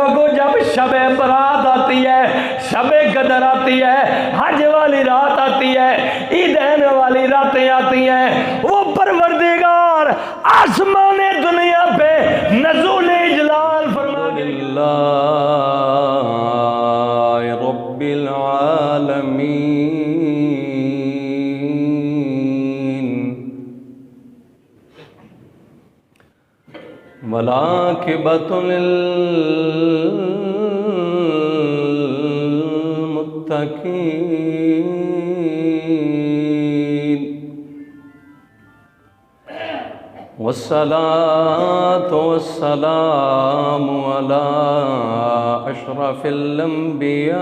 को जब शबे बरात आती है, शबे कदर आती है, हज वाली रात आती है, ईदैन वाली रातें आती हैं, वो परवरदिगार आसमान दुनिया पे नज़ूल जलाल फरमा रब्बिल आलमीन वलाकिबतुल मुत्तकीन वस्सलातु वस्सलामु अला अशरफिल अंबिया'i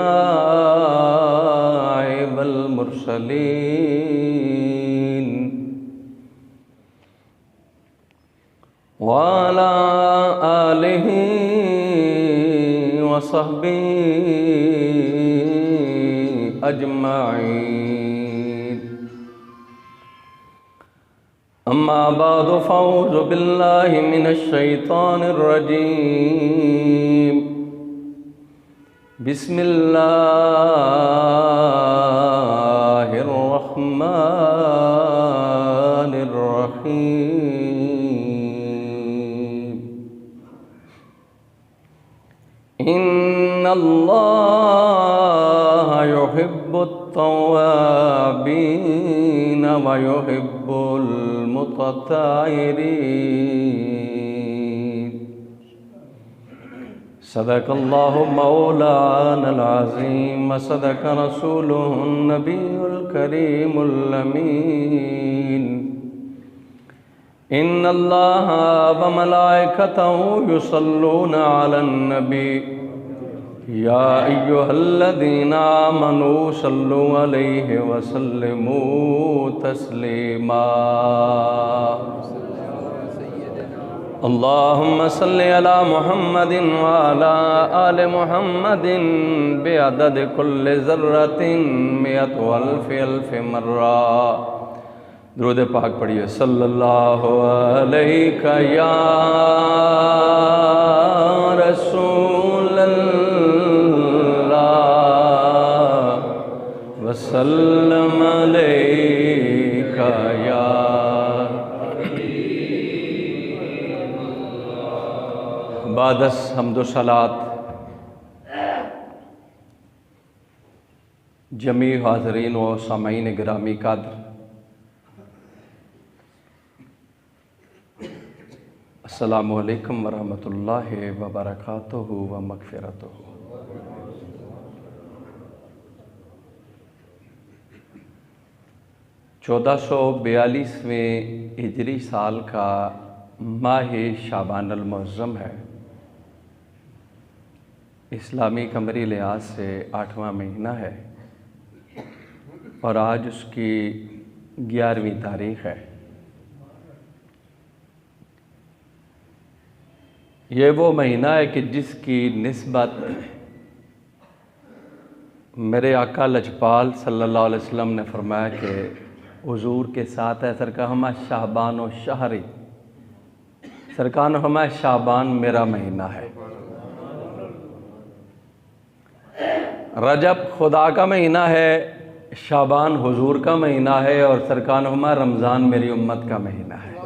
वल मुरसलीन व अला आलिहि व सहबिहि अजमाइन। अम्मा बाद फ़अऊज़ु बिल्लाहि मिनश शैतानिर रजीम। बिस्मिल्लाहिर रहमानिर रहीम। इन्नल्लाहा युहिब्बुत तव्वाबीन व युहिब्बुल मुतत्ताहिरीन। सदक़ल्लाहु मौलानल अज़ीम व सदक़ रसूलुहुन नबियुल करीमुल अमीन। इन्नल्लाहा व मलाइकतहु युसल्लूना अलन नबी या अय्युहल्लज़ीना आमनू सल्लु अलैहि व सल्लिमू तस्लीमा। अल्लाहुम्मा सल्लि अला मुहम्मदिन व अला आलि मुहम्मदिन बिअदद कुल्लि ज़र्रतिन मिअतु अल्फ़ि अल्फ़ि मर्रा। दुरूद पाक पढ़िए। सल्लल्लाहु अलैका या रसूलल्लाह वसल्लम अलैका या। बादस हम्दो सलात जमी हाज़रीन व सामईन गिरामी कद्र, अस्सलामु अलैकुम वरहमतुल्लाहि वबरकातुहु व मग़फ़िरतुहु। चौदह 1442वें हिजरी साल का माह शाबान अल मुअज़्ज़म है। इस्लामी कमरी लिहाज से 8वां महीना है और आज उसकी 11वीं तारीख़ है। ये वो महीना है कि जिसकी निस्बत मेरे आका लजपाल सल्लल्लाहु अलैहि वसल्लम ने फरमाया कि हुजूर के साथ है सरकाहमा शाबान व शहरी, सरकार हमारा शाबान मेरा महीना है, रजब खुदा का महीना है, शाबान हुजूर का महीना है और सरकार हमारा रमज़ान मेरी उम्मत का महीना है।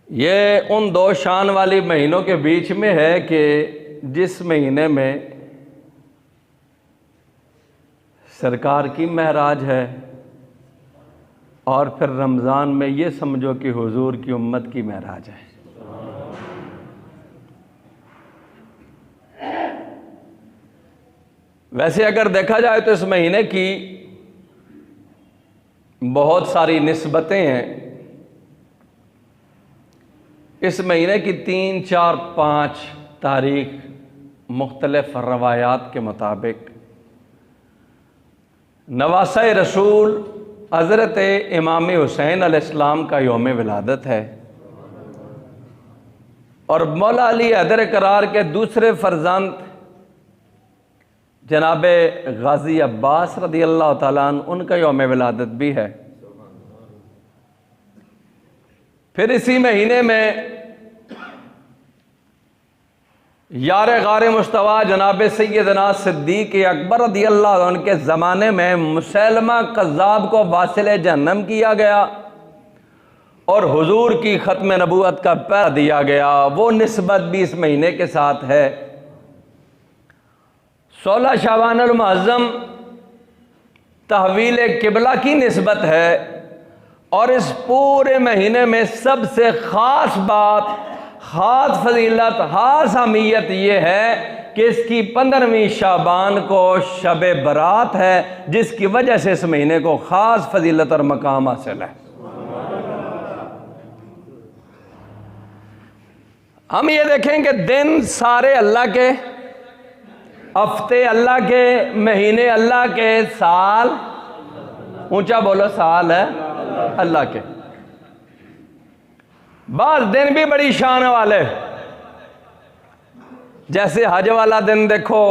ये उन दो शान वाली महीनों के बीच में है कि जिस महीने में सरकार की महराज है और फिर रमज़ान में ये समझो कि हुजूर की उम्मत की महराज है। वैसे अगर देखा जाए तो इस महीने की बहुत सारी निस्बतें हैं। इस महीने की 3, 4, 5 तारीख मुख्तलिफ रवायात के मुताबिक नवासा रसूल हज़रत इमाम हुसैन अलैहिस्सलाम का यौम विलादत है और मौला अली हैदर करार के दूसरे फर्जंद जनाब गाजी अब्बास रदी अल्लाह ताला अन्हु उनका यौम विलादत भी है। फिर इसी महीने में यार गार मुस्तवा जनाब सैयदना सिद्दीक अकबर रदियल्लाहु अन्हु के ज़माने में मुसैलमा कज़्ज़ाब को वासिल जहन्नम किया गया और हुजूर की ख़त्म नबूवत का पैरा दिया गया। वो निस्बत भी इस महीने के साथ है। 16 शाबानुल मुअज़्ज़म तहवील किबला की निस्बत है और इस पूरे महीने में सबसे ख़ास बात, ख़ास फजीलत, ख़ास अहमियत ये है कि इसकी 15वीं शाबान को शब बरात है, जिसकी वजह से इस महीने को ख़ास फजीलत और मकाम हासिल है। हम ये देखें कि दिन सारे अल्लाह के, हफ्ते अल्लाह के, महीने अल्लाह के, साल, ऊंचा बोलो, साल है अल्लाह के। बाज़ दिन भी बड़ी शान वाले, जैसे हज वाला दिन देखो,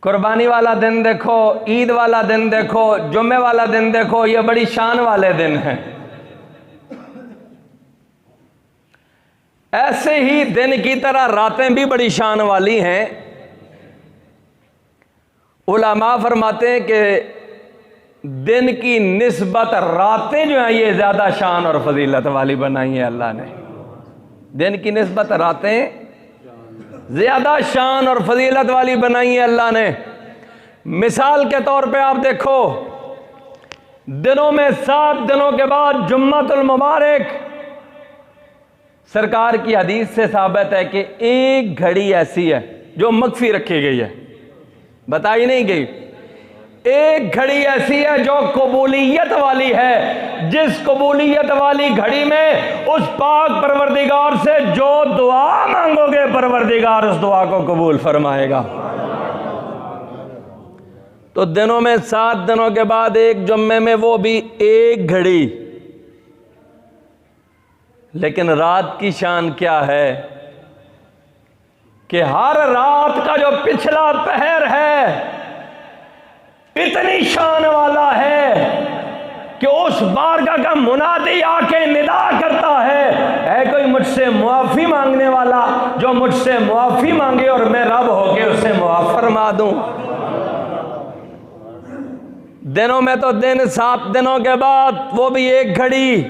कुर्बानी वाला दिन देखो, ईद वाला दिन देखो, जुम्मे वाला दिन देखो, ये बड़ी शान वाले दिन हैं। ऐसे ही दिन की तरह रातें भी बड़ी शान वाली हैं। उलमा फरमाते हैं कि दिन की निस्बत रातें जो हैं ये ज़्यादा शान और फजीलत वाली बनाई है अल्लाह ने। दिन की निस्बत रातें ज़्यादा शान और फजीलत वाली बनाई है अल्लाह ने। मिसाल के तौर पे आप देखो, दिनों में 7 दिनों के बाद जुम्मतुल मुबारक, सरकार की हदीस से साबित है कि एक घड़ी ऐसी है जो मख्फी रखी गई है, बताई नहीं गई। एक घड़ी ऐसी है जो कबूलियत वाली है, जिस कबूलियत वाली घड़ी में उस पाक परवरदिगार से जो दुआ मांगोगे परवरदिगार उस दुआ को कबूल फरमाएगा। तो दिनों में 7 दिनों के बाद एक जुम्मे में, वो भी एक घड़ी। लेकिन रात की शान क्या है कि हर रात का जो पिछला पहर है इतनी शान वाला है कि उस बारगाह का मुनादी आके निदा करता है कोई मुझसे मुआफ़ी मांगने वाला, जो मुझसे मुआफ़ी मांगे और मैं रब होके उसे मुआफ़ फरमा दूं। दिनों में तो दिन 7 दिनों के बाद, वो भी एक घड़ी।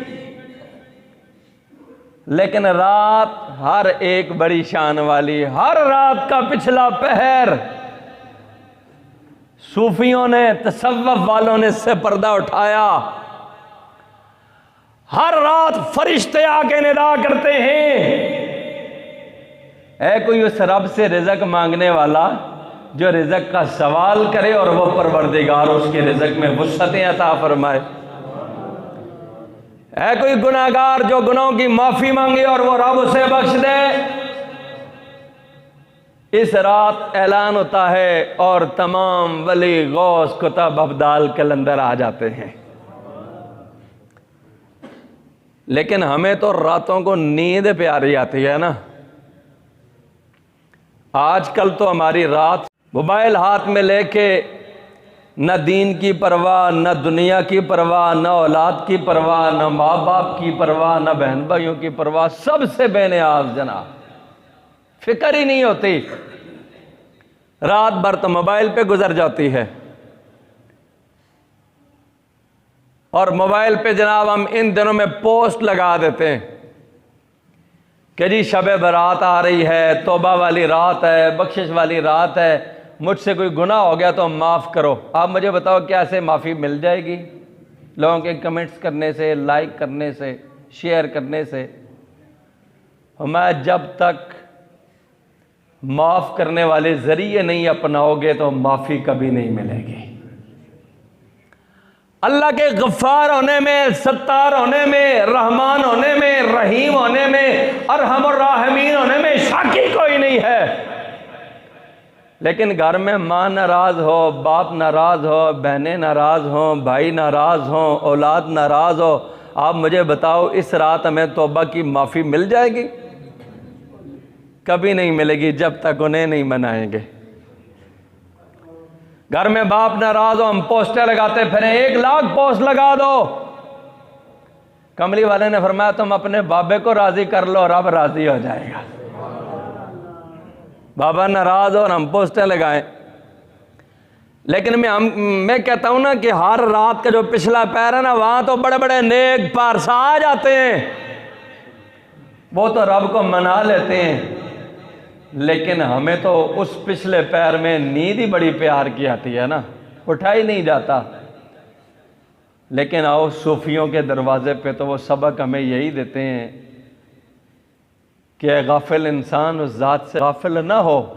लेकिन रात हर एक बड़ी शान वाली, हर रात का पिछला पहर। सूफियों ने, तसव्वुफ वालों ने इससे पर्दा उठाया। हर रात फरिश्ते आके निदा करते हैं, है कोई उस रब से रिज़्क़ मांगने वाला जो रिज़्क़ का सवाल करे और वो परवरदिगार उसके रिज़्क़ में वुसअतें अता फरमाए। है कोई गुनाहगार जो गुनाहों की माफ़ी मांगे और वो रब उसे बख्श दे। इस रात ऐलान होता है और तमाम वली, गौस, कुतब, अब्दाल कलंदर आ जाते हैं। लेकिन हमें तो रातों को नींद प्यारी आती है ना। आजकल तो हमारी रात मोबाइल हाथ में लेके न दीन की परवाह, न दुनिया की परवाह, न औलाद की परवाह, न माँ बाप की परवाह, न बहन भाइयों की परवाह, सबसे बेनियाज जनाब, फिक्र ही नहीं होती। रात भर तो मोबाइल पे गुजर जाती है। और मोबाइल पे जनाब हम इन दिनों में पोस्ट लगा देते हैं कि जी शब बरात आ रही है, तौबा वाली रात है, बख्शिश वाली रात है, मुझसे कोई गुनाह हो गया तो माफ़ करो। आप मुझे बताओ क्या से माफ़ी मिल जाएगी? लोगों के कमेंट्स करने से, लाइक करने से, शेयर करने से। मैं जब तक माफ़ करने वाले ज़रिए नहीं अपनाओगे तो माफ़ी कभी नहीं मिलेगी। अल्लाह के गफ़ार होने में, सत्तार होने में, रहमान होने में, रहीम होने में, अरहमुर राहिमीन होने में शाकी कोई नहीं है। लेकिन घर में माँ नाराज़ हो, बाप नाराज़ हो, बहनें नाराज़ हो, भाई नाराज़ हो, औलाद नाराज़ हो, आप मुझे बताओ इस रात हमें तौबा की माफ़ी मिल जाएगी? कभी नहीं मिलेगी जब तक उन्हें नहीं मनाएंगे। घर में बाप नाराज़ हो, हम पोस्टर लगाते फिरें, 1 लाख पोस्ट लगा दो, कमली वाले ने फरमाया तुम अपने बाबे को राजी कर लो, रब राजी हो जाएगा। बाबा नाराज और हम पोस्टर लगाएं। लेकिन मैं कहता हूं ना कि हर रात का जो पिछला पैर है ना, वहां तो बड़े बड़े नेक पारसा आ जाते हैं, वो तो रब को मना लेते हैं। लेकिन हमें तो उस पिछले पैर में नींद ही बड़ी प्यार की आती है ना, उठा ही नहीं जाता। लेकिन आओ सूफियों के दरवाजे पे तो वो सबक हमें यही देते हैं कि गाफिल इंसान उस जात से गाफिल ना हो।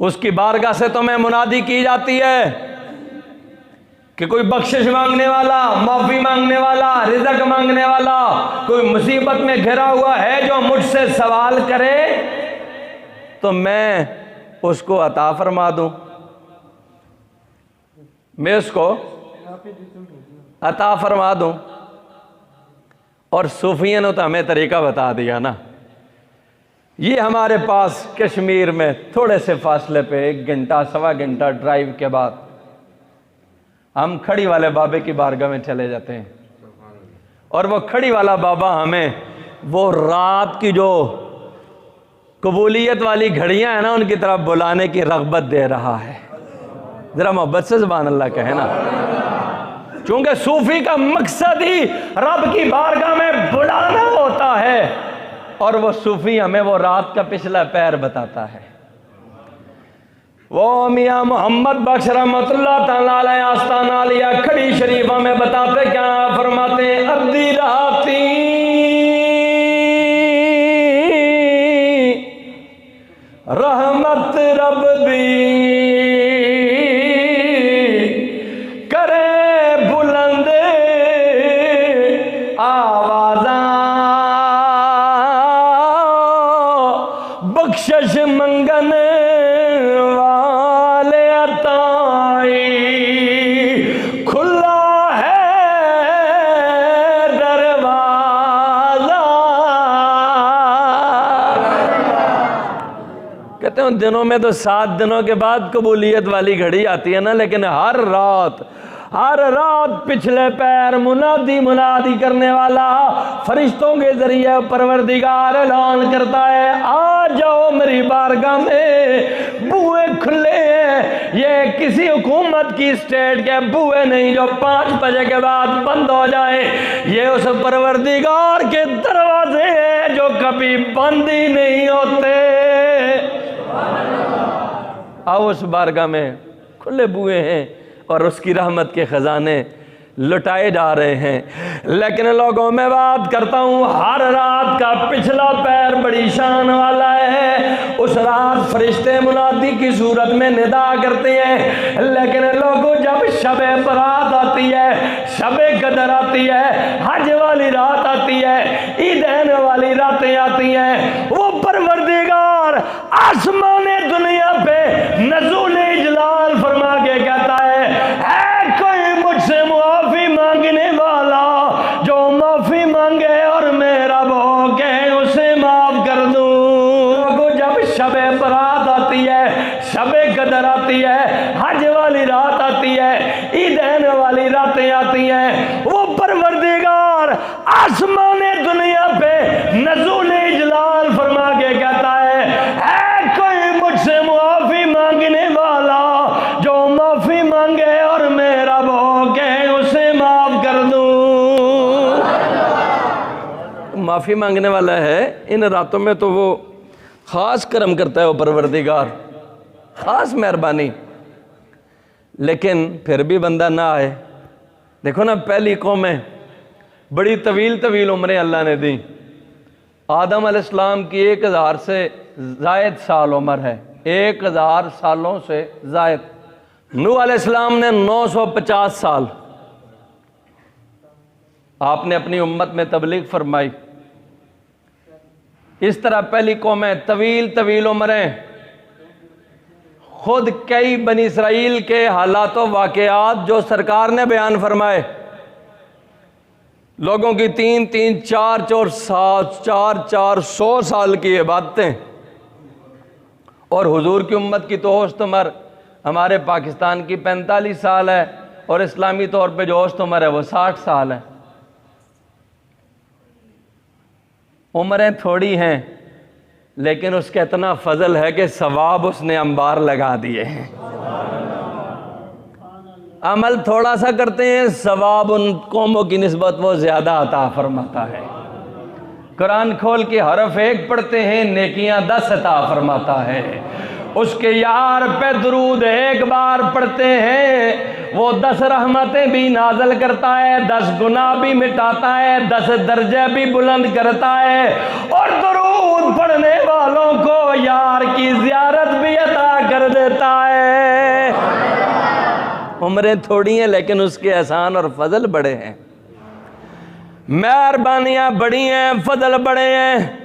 उसकी बारगाह से तुम्हें मुनादी की जाती है कि कोई बख्शिश मांगने वाला, माफी मांगने वाला, रिज़्क़ मांगने वाला, कोई मुसीबत में घिरा हुआ है जो मुझसे सवाल करे तो मैं उसको अता फरमा दूं, मैं उसको अता फरमा दूं। और सूफियों ने तो हमें तरीका बता दिया ना। ये हमारे पास कश्मीर में थोड़े से फासले पे 1 घंटा सवा घंटा ड्राइव के बाद हम खड़ी वाले बाबे की बारगाह में चले जाते हैं, और वो खड़ी वाला बाबा हमें वो रात की जो कबूलियत वाली घड़ियां हैं ना, उनकी तरफ बुलाने की रग़बत दे रहा है। जरा मोहब्बत से सुभान अल्लाह कहे ना। क्योंकि सूफी का मकसद ही रब की बारगाह में बुलाना होता है, और वो सूफी हमें वो रात का पिछला पैर बताता है। वो मियाँ मोहम्मद बख्श रहमतुल्लाह तआला अलैह आस्ताना लिया खड़ी शरीफा में बताते क्या फरमाते हैं, अद्दी राती रहमत रब दी करे बुलंद आवाज़ा, बख्शिश मंगन वाले अताई, खुला है दरवाजा। कहते हैं दिनों में तो 7 दिनों के बाद कबूलियत वाली घड़ी आती है ना, लेकिन हर रात पिछले पैर मुनादी करने वाला फरिश्तों के जरिए परवरदिगार ऐलान करता है, आ जाओ मेरी बारगाह में, बुए खुले हैं। ये किसी हुकूमत की स्टेट के बुए नहीं जो 5 बजे के बाद बंद हो जाए, ये उस परवरदिगार के दरवाजे हैं जो कभी बंद ही नहीं होते। आओ उस बारगाह में खुले बुए हैं और उसकी रहमत के खजाने लुटाए जा रहे हैं। लेकिन लोगों में बात करता हूँ, हर रात का पिछला पैर बड़ी शान वाला है। उस रात फरिश्ते मुनादी की सूरत में निदा करते हैं। लेकिन लोगों जब शबे बरात आती है, शबे कदर आती है, हज वाली रात आती है, ईदैन वाली रातें आती हैं, वो परवरदिगार आसमाने दुनिया पे नज़ूल इजलाल फरमा के कहता है कोई मुझसे मुआफी मांगने वाला जो माफी मांगे और मेरा भोगे उसे माफ कर दूं। जब शबे बरात आती है, शबे कदर आती है, हज वाली रात आती है, ईदैन वाली रातें आती हैं, वो परवरदिगार आसमाने दुनिया पे नज़ूल इजलाल फरमा के कहता है कोई मुझसे मुआफी मांगने वाला जो माफी मांगे और मेरा भोगे उसे माफ कर दूं। माफी मांगने वाला है। इन रातों में तो वो खास करम करता है वो परवरदिगार, खास मेहरबानी। लेकिन फिर भी बंदा ना आए। देखो ना, पहली कौमें बड़ी तवील उम्रें अल्लाह ने दी। आदम अलैहिस्सलाम की 1000 से जायद साल उम्र है, 1000 सालों से जायद। नूह अलैहिस्सलाम ने 950 साल आपने अपनी उम्मत में तबलीग फरमाई। इस तरह पहली कौमें तवील उम्रें। खुद कई बनी इसराइल के हालात व वाक़यात जो सरकार ने बयान फरमाए, लोगों की 3-3, 4-4 साल की इबादतें, और हुजूर की उम्मत की तो औसत उम्र हमारे पाकिस्तान की 45 साल है और इस्लामी तौर पे जो औसत उम्र है वो 60 साल है। उम्रें थोड़ी हैं लेकिन उसका इतना फजल है कि सवाब उसने अंबार लगा दिए हैं। अमल थोड़ा सा करते हैं, सवाब उन कौमों की निस्बत वो ज्यादा अता फरमाता है। कुरान खोल के हरफ एक पढ़ते हैं, नेकियां 10 अता फरमाता है। उसके यार पे दुरूद एक बार पढ़ते हैं, वो 10 रहमतें भी नाजल करता है, 10 गुनाह भी मिटाता है, 10 दर्जे भी बुलंद करता है, और दुरूद पढ़ने वालों को यार की ज़ियारत भी अता कर देता है। उम्रें थोड़ी हैं लेकिन उसके एहसान और फजल बड़े हैं, मेहरबानियां बड़ी हैं, फजल बड़े हैं।